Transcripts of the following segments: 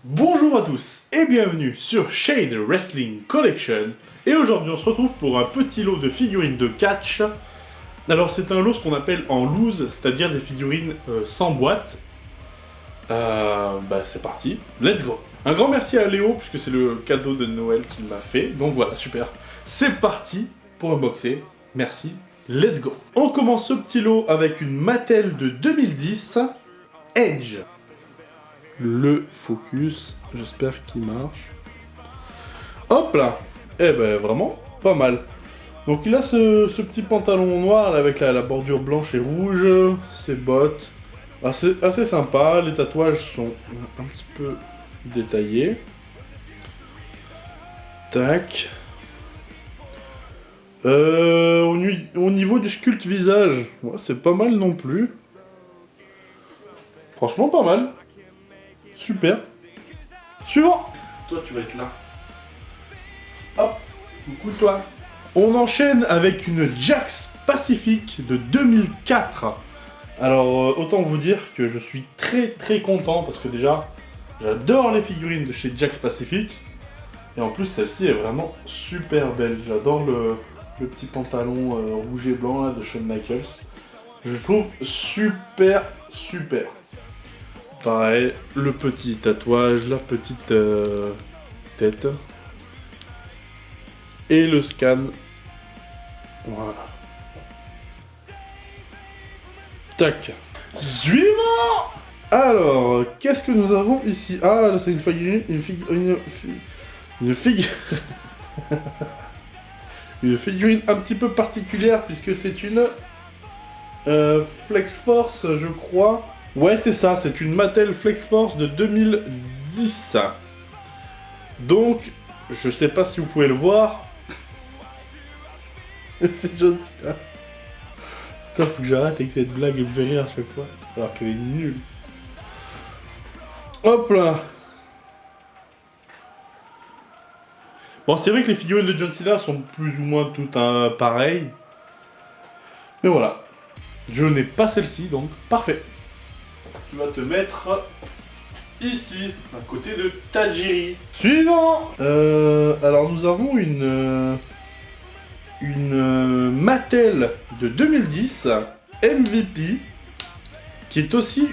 Bonjour à tous et bienvenue sur Shane Wrestling Collection. Et aujourd'hui on se retrouve pour un petit lot de figurines de catch. Alors c'est un lot ce qu'on appelle en loose, c'est-à-dire des figurines sans boîte. C'est parti, let's go. Un grand merci à Léo puisque c'est le cadeau de Noël qu'il m'a fait. Donc voilà, super. C'est parti pour unboxer. Merci, let's go. On commence ce petit lot avec une Mattel de 2010, Edge. Le focus, j'espère qu'il marche. Hop là. Eh ben vraiment, pas mal. Donc il a ce petit pantalon noir là, avec la bordure blanche et rouge, ses bottes. Assez sympa, les tatouages sont un petit peu détaillés. Tac. Au niveau du sculpte visage, ouais, c'est pas mal non plus. Franchement pas mal. Super. Suivant. Toi, tu vas être là. Hop. Coucou toi. On enchaîne avec une Jakks Pacific de 2004. Alors, autant vous dire que je suis très content parce que déjà, j'adore les figurines de chez Jakks Pacific. Et en plus, celle-ci est vraiment super belle. J'adore le petit pantalon rouge et blanc là, de Shawn Michaels. Je le trouve super. Pareil, le petit tatouage, la petite tête. Et le scan. Voilà. Tac. Suivant. Alors, qu'est-ce que nous avons ici? Ah, là, c'est une figurine. Une figurine un petit peu particulière, puisque c'est une Flex Force, je crois. Ouais, c'est ça, c'est une Mattel Flex Force de 2010. Donc, je sais pas si vous pouvez le voir. C'est John Cena. Putain, faut que j'arrête avec cette blague, elle me fait rire à chaque fois. Alors qu'elle est nulle. Hop là. Bon, c'est vrai que les figurines de John Cena sont plus ou moins toutes pareilles. Mais voilà. Je n'ai pas celle-ci, donc parfait. Tu vas te mettre ici, à côté de Tajiri. Suivant. Alors nous avons une Mattel de 2010 MVP qui est aussi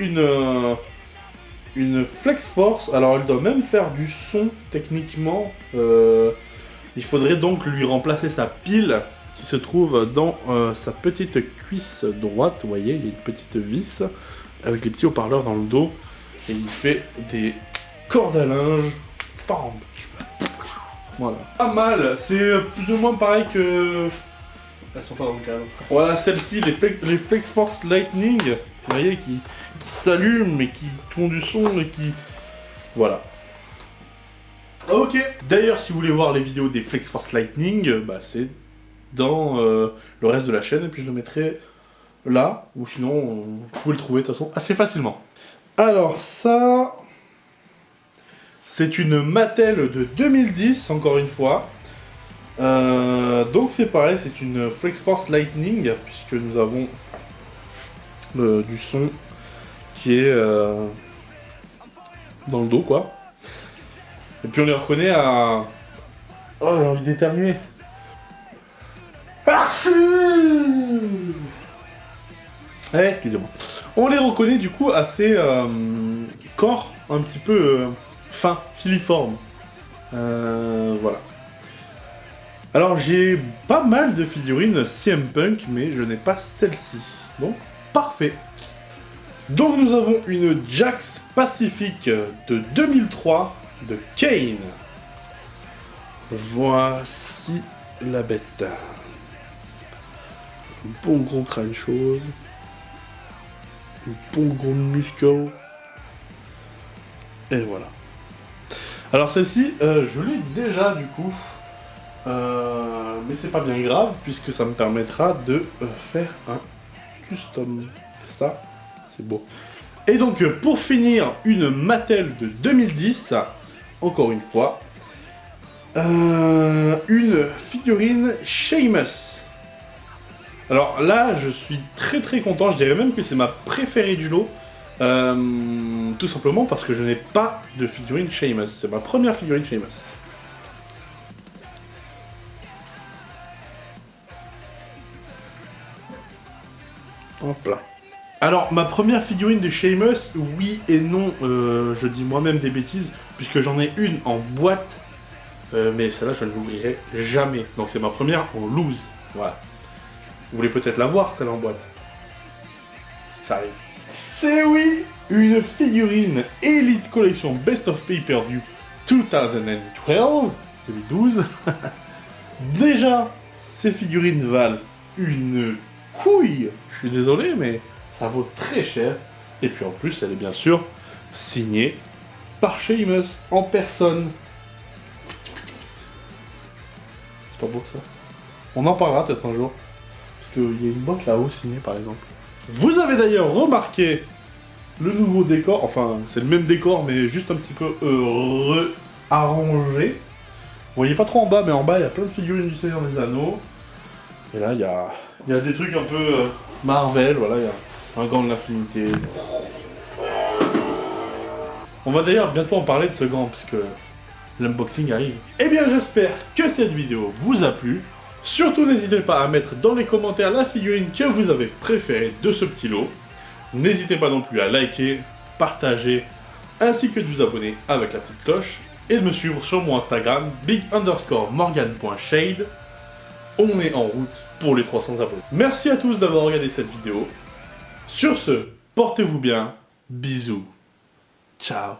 une Flex Force. Alors elle doit même faire du son techniquement. Il faudrait donc lui remplacer sa pile qui se trouve dans sa petite cuisse droite. Vous voyez, il y a une petite vis avec les petits haut-parleurs dans le dos, et il fait des cordes à linge. Voilà. Pas mal, c'est plus ou moins pareil que... Elles sont pas dans le cadre. Voilà, celle-ci, les Flex Force Lightning, vous voyez, qui s'allument et qui font du son et qui... Voilà. Ok. D'ailleurs, si vous voulez voir les vidéos des Flex Force Lightning, c'est dans le reste de la chaîne, et puis je le mettrai là, ou sinon, vous pouvez le trouver de toute façon assez facilement. Alors ça, c'est une Mattel de 2010, encore une fois. Donc c'est pareil, c'est une Flex Force Lightning, puisque nous avons du son qui est dans le dos, quoi. Et puis on les reconnaît à... Oh, j'ai envie d'éternuer. Excusez-moi. On les reconnaît du coup à ces corps un petit peu fins, filiformes. Voilà. Alors j'ai pas mal de figurines CM Punk, mais je n'ai pas celle-ci. Donc parfait. Donc nous avons une Jakks Pacific de 2003 de Kane. Voici la bête. Un bon gros crâne chauve. Un bon gros muscle. Et voilà. Alors celle-ci, je l'ai déjà du coup. Mais c'est pas bien grave puisque ça me permettra de faire un custom. Ça, c'est beau. Et donc pour finir, une Mattel de 2010, encore une fois. Une figurine Sheamus. Alors là, je suis très content, je dirais même que c'est ma préférée du lot. Tout simplement parce que je n'ai pas de figurine Sheamus. C'est ma première figurine Sheamus. Hop là. Alors, ma première figurine de Sheamus, oui et non, je dis moi-même des bêtises, puisque j'en ai une en boîte, mais celle-là, je ne l'ouvrirai jamais. Donc c'est ma première en loose. Voilà. Vous voulez peut-être la voir, celle en boîte. J'arrive. C'est oui, une figurine Elite Collection Best of Pay-Per-View 2012. Déjà, ces figurines valent une couille. Je suis désolé, mais ça vaut très cher. Et puis en plus, elle est bien sûr signée par Sheamus en personne. C'est pas beau ça? On en parlera peut-être un jour. Parce qu'il y a une boîte là-haut signée par exemple. Vous avez d'ailleurs remarqué le nouveau décor, enfin c'est le même décor mais juste un petit peu arrangé. Vous voyez pas trop en bas, mais en bas il y a plein de figurines du Seigneur des Anneaux. Et là il y a des trucs un peu Marvel, voilà, il y a un gant de l'infinité. On va d'ailleurs bientôt en parler de ce gant puisque l'unboxing arrive. Eh bien j'espère que cette vidéo vous a plu. Surtout n'hésitez pas à mettre dans les commentaires la figurine que vous avez préférée de ce petit lot. N'hésitez pas non plus à liker, partager, ainsi que de vous abonner avec la petite cloche. Et de me suivre sur mon Instagram, big_morgan.shade. On est en route pour les 300 abonnés. Merci à tous d'avoir regardé cette vidéo. Sur ce, portez-vous bien, bisous, ciao.